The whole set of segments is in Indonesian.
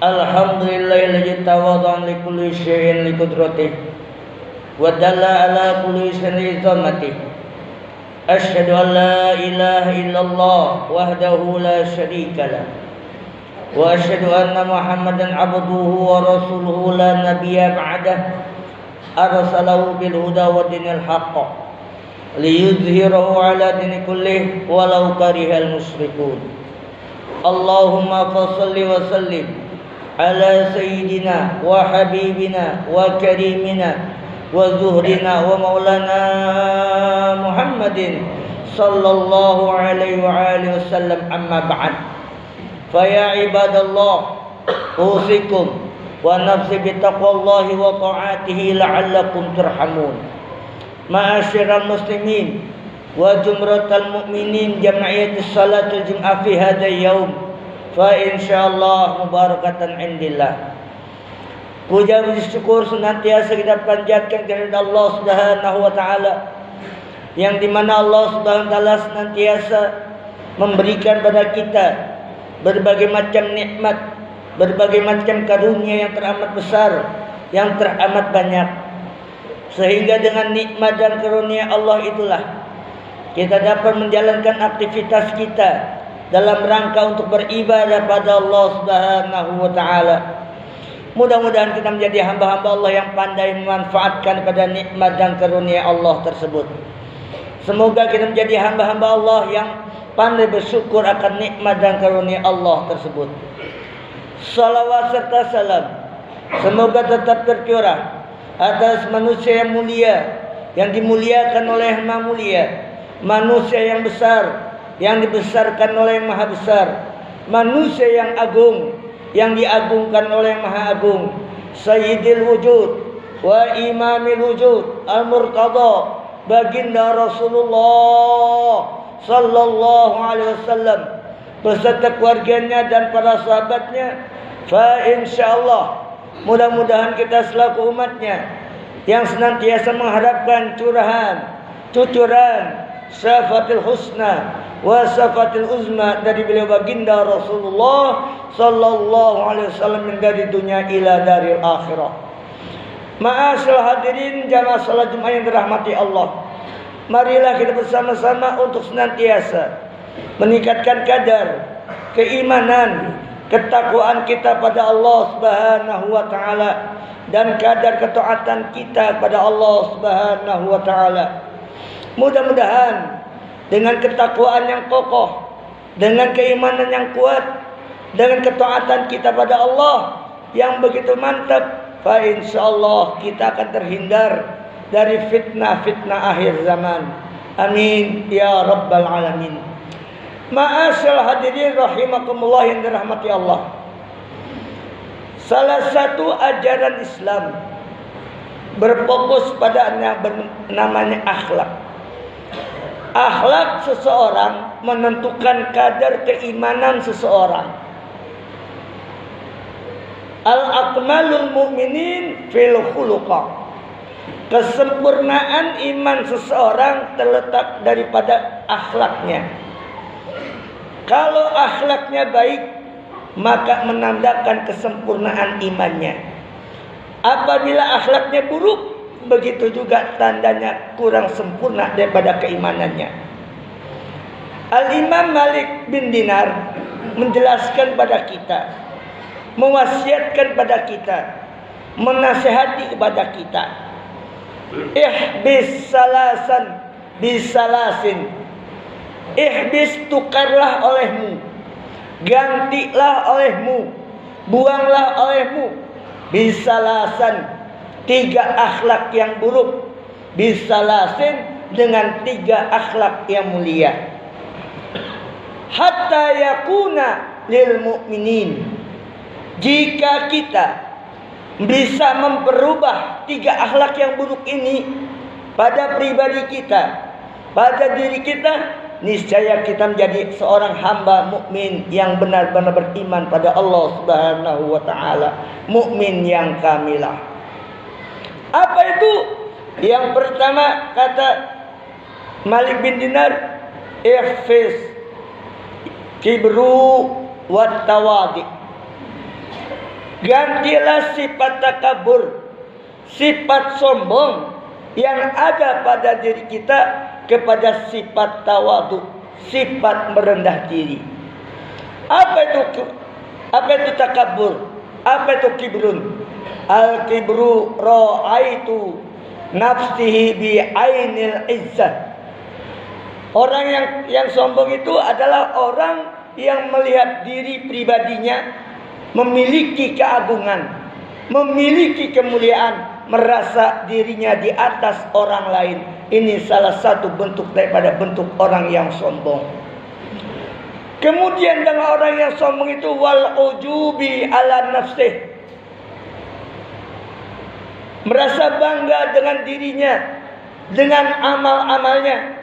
Alhamdulillahilladzi tawadda'a li kulli syai'in li qudratihi wa dalla ala kulli syai'in izamatihi. Asyhadu an la ilaha illallah wahdahu la syarika lah wa asyhadu anna Muhammadan abduhu wa rasuluhu la nabiyya ba'dah arsalahu bil huda wa dinil haqq liyudhhirahu ala dini kullih walau karihal musyrikun. Allahumma fassalli wa sallim ala sayyidina wa habibina wa karimina wa zuhrina wa maulana Muhammadin sallallahu alaihi wa alihi wasallam, amma ba'd. Fa ya ibadallah, usikum wa nafsi bi taqwallahi wa ta'atihi la'allakum turhamun. Ma'asyiral muslimin wa jumratal mu'minin jam'iyatis salatul jum'ah fi hadzal yaum, fa insyaallah mubarakatan indillah. Puja puji syukur senantiasa kita panjatkan kepada Allah Subhanahu wa taala, yang dimana Allah Subhanahu wa taala senantiasa memberikan pada kita berbagai macam nikmat, berbagai macam karunia yang teramat besar, yang teramat banyak. Sehingga dengan nikmat dan karunia Allah itulah kita dapat menjalankan aktivitas kita dalam rangka untuk beribadah pada Allah Subhanahu wa taala. Mudah-mudahan kita menjadi hamba-hamba Allah yang pandai memanfaatkan pada nikmat dan karunia Allah tersebut. Semoga kita menjadi hamba-hamba Allah yang pandai bersyukur akan nikmat dan karunia Allah tersebut. Salawat serta salam semoga tetap tercurah atas manusia yang mulia, yang dimuliakan oleh Yang Maha Mulia, manusia yang besar, yang dibesarkan oleh Yang Maha Besar, manusia yang agung, yang diagungkan oleh Yang Maha Agung, Sayyidil Wujud wa Imamil Wujud Al-Murtada, baginda Rasulullah sallallahu alaihi wasallam beserta keluarganya dan para sahabatnya. Fa insyaallah, mudah-mudahan kita selaku umatnya yang senantiasa mengharapkan curahan, cucuran syafatul husna wa syafatil uzma dari beliau baginda Rasulullah sallallahu alaihi wasallam dari dunia ila daril akhirah. Ma'asyiral hadirin jamaah salat Jumat yang dirahmati Allah. Marilah kita bersama-sama untuk senantiasa meningkatkan kadar keimanan, ketakwaan kita pada Allah Subhanahu wa taala dan kadar ketaatan kita kepada Allah Subhanahu wa taala. Mudah-mudahan dengan ketakwaan yang kokoh, dengan keimanan yang kuat, dengan ketaatan kita pada Allah yang begitu mantap, fa insyaallah kita akan terhindar dari fitnah-fitnah akhir zaman. Amin ya rabbal alamin. Ma'asyiral hadirin rahimakumullah yang dirahmati Allah. Salah satu ajaran Islam berfokus pada namanya akhlak. Akhlak seseorang menentukan kadar keimanan seseorang. Al-akmalul mu'minin fil khuluqa. Kesempurnaan iman seseorang terletak daripada akhlaknya. Kalau akhlaknya baik, maka menandakan kesempurnaan imannya. Apabila akhlaknya buruk, begitu juga tandanya kurang sempurna daripada keimanannya. Al-Imam Malik bin Dinar menjelaskan pada kita, mewasiatkan pada kita, menasihati kepada kita, ihbis salasan bisalasin. Ihbis, tukarlah olehmu, gantilah olehmu, buanglah olehmu, bisalasan, 3 akhlak yang buruk, bisalasin, dengan 3 akhlak yang mulia. Hatta yakuna lil mu'minin. Jika kita bisa memperubah 3 akhlak yang buruk ini pada pribadi kita, pada diri kita, niscaya kita menjadi seorang hamba mukmin yang benar-benar beriman pada Allah Subhanahu wa taala, mukmin yang kamilah. Apa itu? Yang pertama kata Malik bin Dinar, ihfiz kibru wat tawadi. Gantilah sifat takabur, sifat sombong yang ada pada diri kita kepada sifat tawadu, sifat merendah diri. Apa itu takabur? Apa itu kibrun? Al-kibru ra'aitu nafsihi bi ainil izzat. Orang yang sombong itu adalah orang yang melihat diri pribadinya memiliki keagungan, memiliki kemuliaan, merasa dirinya di atas orang lain. Ini salah satu bentuk daripada bentuk orang yang sombong. Kemudian dengan orang yang sombong itu wal ujubi ala nafsih, merasa bangga dengan dirinya, dengan amal-amalnya.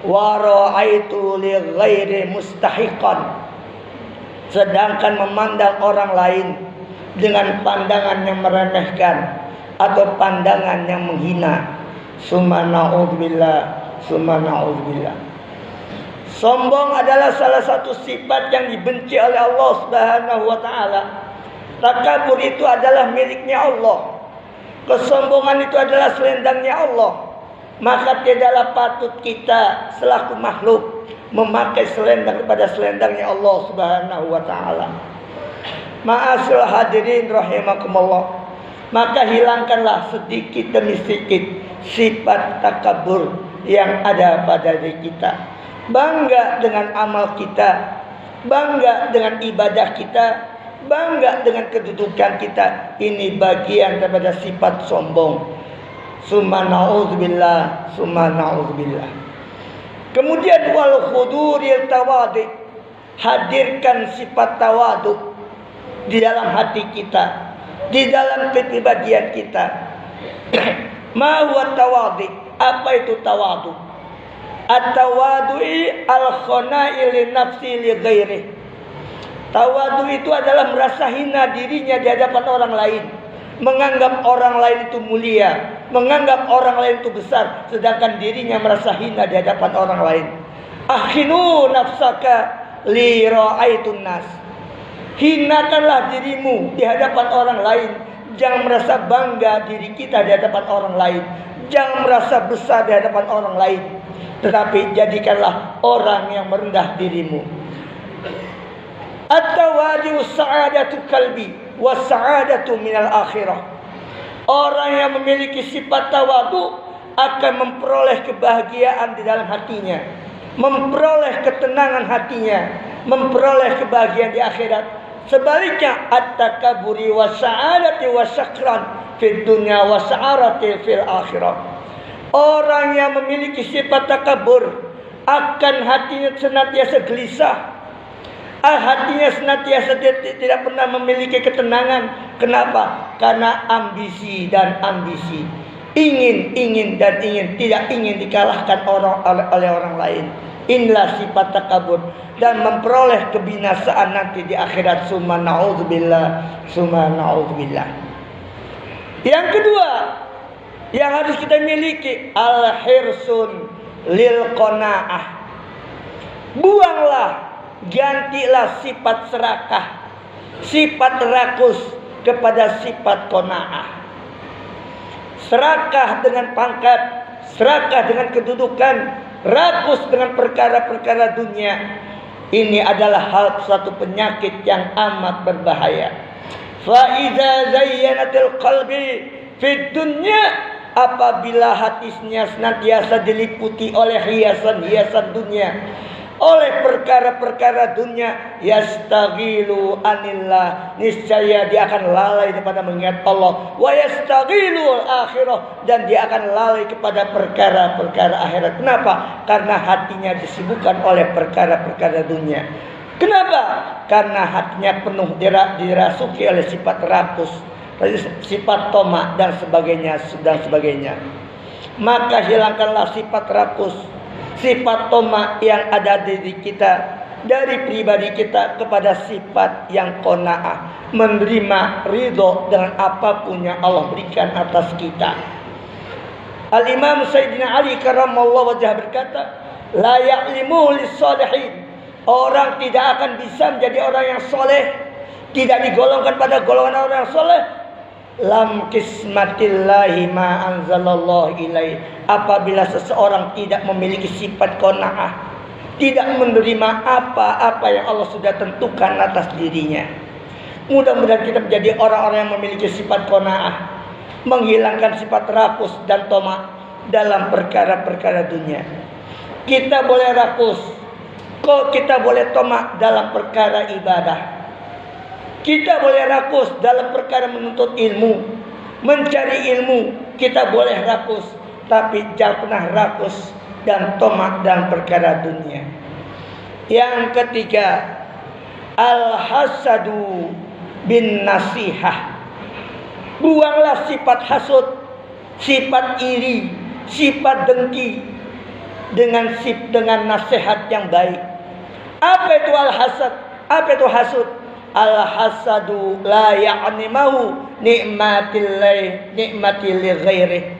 Wa ra'aitu li ghairi mustahiqan, sedangkan memandang orang lain dengan pandangan yang meremehkan atau pandangan yang menghina. Summa na'udzubillah. Sombong adalah salah satu sifat yang dibenci oleh Allah Subhanahu wa taala. Takabur itu adalah miliknya Allah. Kesombongan itu adalah selendangnya Allah. Maka tidaklah patut kita selaku makhluk memakai selendang kepada selendangnya Allah Subhanahu wa taala. Ma'asyiral hadirin rahimakumullah. Maka hilangkanlah sedikit demi sedikit sifat takabur yang ada pada diri kita. Bangga dengan amal kita, bangga dengan ibadah kita, bangga dengan kedudukan kita. Ini bagian daripada sifat sombong. Summa na'udzubillah. Kemudian wal khuduril tawadi, hadirkan sifat tawadu di dalam hati kita, di dalam kepribadian kita. Ma huwa tawadi? Apa itu tawadu? At-tawadu'i al-khana'i li nafsi li ghairi. Tawadu itu adalah merasa hina dirinya di hadapan orang lain, menganggap orang lain itu mulia, menganggap orang lain itu besar, sedangkan dirinya merasa hina di hadapan orang lain. Akhinu nafsaka li ra'aitun nas. Hinakanlah dirimu di hadapan orang lain. Jangan merasa bangga diri kita di hadapan orang lain. Jangan merasa besar di hadapan orang lain. Tetapi jadikanlah orang yang merendah dirimu. At-tawadu sa'adatu kalbi wa sa'adatu minal akhirah. Orang yang memiliki sifat tawadu akan memperoleh kebahagiaan di dalam hatinya, memperoleh ketenangan hatinya, memperoleh kebahagiaan di akhirat. Sebaliknya, at-takaburi wa sa'adati wa syakran fid dunya wa sa'arati fil akhirah. Orang yang memiliki sifat takabur akan hatinya senantiasa gelisah. Hatinya senantiasa tidak pernah memiliki ketenangan. Kenapa? Karena ambisi dan ambisi. Ingin dan ingin. Tidak ingin dikalahkan oleh orang lain. Inilah sifat takabur. Dan memperoleh kebinasaan nanti di akhirat. Summa na'udzubillah. Yang kedua yang harus kita miliki, al-hirsun lil qanaah. Buanglah, gantilah sifat serakah, sifat rakus kepada sifat qanaah. Serakah dengan pangkat, serakah dengan kedudukan, rakus dengan perkara-perkara dunia. Ini adalah suatu penyakit yang amat berbahaya. Fa idza zayyanatil qalbi fid dunya, apabila hatinya senantiasa diliputi oleh hiasan-hiasan dunia, oleh perkara-perkara dunia, yastaghilu anillah, niscaya dia akan lalai daripada mengingat Allah, wa yastaghilu akhirah, dan dia akan lalai kepada perkara-perkara akhirat. Kenapa? Karena hatinya disibukkan oleh perkara-perkara dunia. Kenapa? Karena hatinya penuh dirasuki oleh sifat rakus, sifat tomak dan sebagainya. Maka hilangkanlah sifat rakus, sifat tomak yang ada di diri kita, dari pribadi kita, kepada sifat yang qanaah, menerima ridho dengan apapun yang Allah berikan atas kita. Al-Imam Sayyidina Ali karramallahu wajhah berkata, la ya'limu lis-shalihin. Orang tidak akan bisa menjadi orang yang soleh, tidak digolongkan pada golongan orang yang soleh, lam kismatillahi ma anzalallahu ilaih, apabila seseorang tidak memiliki sifat qanaah, tidak menerima apa-apa yang Allah sudah tentukan atas dirinya. Mudah-mudahan kita menjadi orang-orang yang memiliki sifat qanaah, menghilangkan sifat rakus dan tomak dalam perkara-perkara dunia. Kita boleh rakus, kok kita boleh tomak dalam perkara ibadah. Kita boleh rakus dalam perkara menuntut ilmu, mencari ilmu. Kita boleh rakus, tapi jangan pernah rakus dan tomak dalam perkara dunia. Yang ketiga, al-hasadu bin nasihah. Buanglah sifat hasud, sifat iri, sifat dengki dengan nasihat yang baik. Apa itu al-hasad? Apa itu hasud? Al-hasadu la ya'nimahu ni'matil ghairi.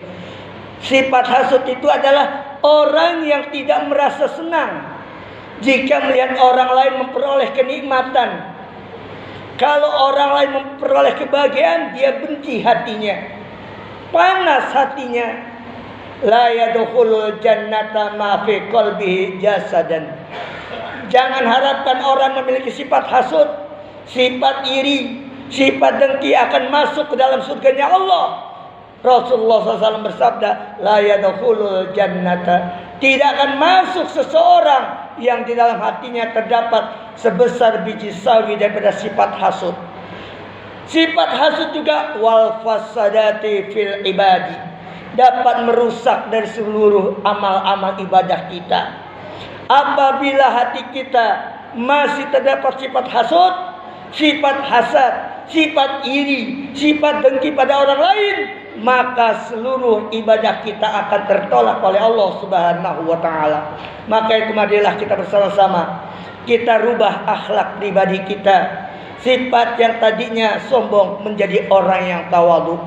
Sifat hasud itu adalah orang yang tidak merasa senang jika melihat orang lain memperoleh kenikmatan. Kalau orang lain memperoleh kebahagiaan, dia benci hatinya, panas hatinya. La yadkhulul jannata ma fi qalbihi jasadan. Jangan harapkan orang memiliki sifat hasud, sifat iri, sifat dengki akan masuk ke dalam surganya Allah. Rasulullah SAW bersabda, la yadkhulul jannata, tidak akan masuk seseorang yang di dalam hatinya terdapat sebesar biji sawi daripada sifat hasud. Sifat hasud juga wal fasadati fil ibadi, dapat merusak dari seluruh amal-amal ibadah kita. Apabila hati kita masih terdapat sifat hasud, sifat hasad, sifat iri, sifat dengki pada orang lain, maka seluruh ibadah kita akan tertolak oleh Allah Subhanahu wa taala. Maka itu marilah kita bersama-sama kita rubah akhlak pribadi kita. Sifat yang tadinya sombong menjadi orang yang tawadhu,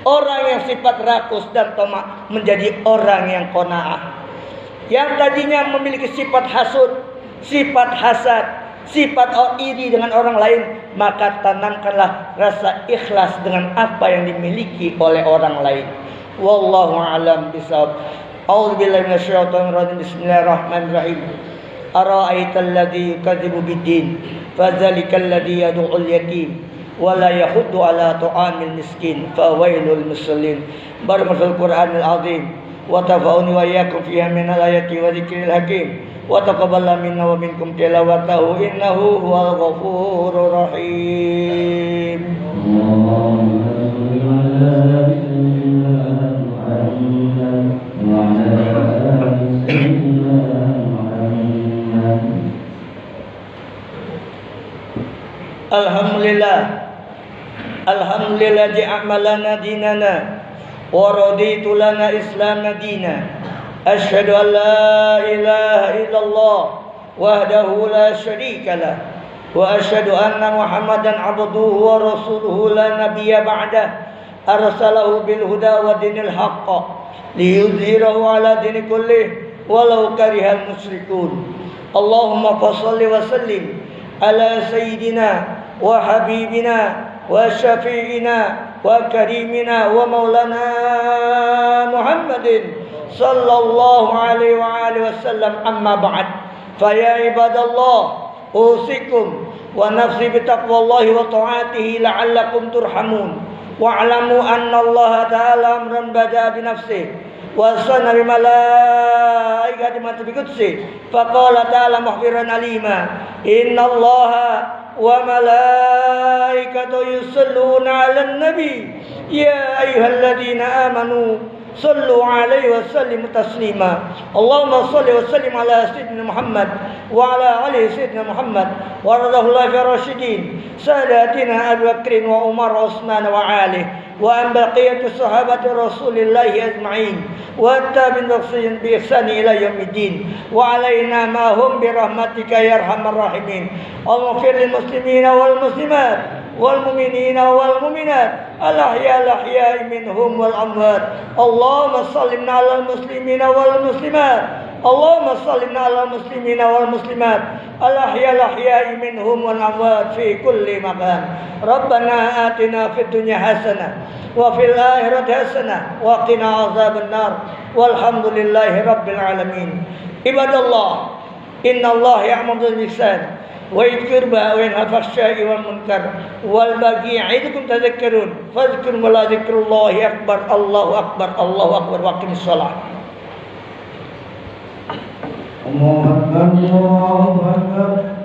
orang yang sifat rakus dan tamak menjadi orang yang qanaah. Yang tadinya memiliki sifat hasud, sifat hasad, sifat iri dengan orang lain, maka tanamkanlah rasa ikhlas dengan apa yang dimiliki oleh orang lain. Wallahu a'lam bishawab. A'udzubillahi minasyaitonir rajim. Bismillahirrahmanirrahim. Ara'aital ladzi yukadzibu bid-din, fadzalikal ladzi yad'ul yatim wa la yahuddu ala ta'amil miskin, fawailul musallin. Barakallahu Qur'anil azim wa tafa'uni wa iyyakum fiha min al-ayati wa dzikril hakim. Wa taqabbal minna wa minkum tilawatahu innahu huwal ghafurur rahim. Alhamdulillah, alhamdulillah ja'amalana dinana wa raditu lana islam dina. Asyhadu an la ilaha illallah wahdahu la syarika lah wa asyhadu anna Muhammadan abduhu wa rasuluhu la nabiyya ba'dah arsalahu bil huda wa dinil haqq liyudhhirahu ala dini kullih walau karihal musyrikun. Allahumma fashalli wa sallim ala sayyidina wa habibina wa syafi'ina wa karimina wa maulana Muhammadin sallallahu alaihi wa alihi wasallam. Amma ba'd, fa ya ibadallah usikum wa nafsi bi taqwallahi wa ta'atihi la'allakum turhamun. Wa'lamu anna Allah ta'ala amran bada bi nafsihi wa sanna bi malaikati ma bi qudsi. Fa qala ta'ala mukhbiran alima, inna Allah wa malaikatahu yusalluna 'alan nabi ya ayyuhalladzina amanu sallu alaihi wa sallimu taslima. Allahumma salli wa sallim ala sayyidina Muhammad wa ala ali sayyidina Muhammad wa radhiyallahu anhu rasyidin sadatina Abu Bakr wa Umar wa Utsman wa Ali wa an baqiyati sahabati Rasulillah ajma'in wa tabi'in bi ihsan ila yaumiddin wa alaina ma hum bi rahmatika ya arhamar rahimin. Allahumma fir lil muslimina wal muslimat wal mu'minina wal mu'minat al-ahya'i minhum wal amwat. Allahumma sallimna 'alal muslimina wal muslimat. Allahumma sallimna 'alal muslimina wal muslimat al-ahya'i minhum wal amwat fi kulli makan. Rabbana atina fid dunya hasanah wa fil akhirati hasanah wa qina azaban nar. Walhamdulillahi rabbil alamin. Ibadallah, innallaha ya'muru bil ihsan wa yadhkur wa yanha 'anil fahsya'i wal munkar wal baghi ya'idukum tadhakkarun fadhkuru la dzikrullahi akbar. Allahu akbar, Allahu akbar. Wa aqimis shalah. Allahu akbar, Allahu akbar.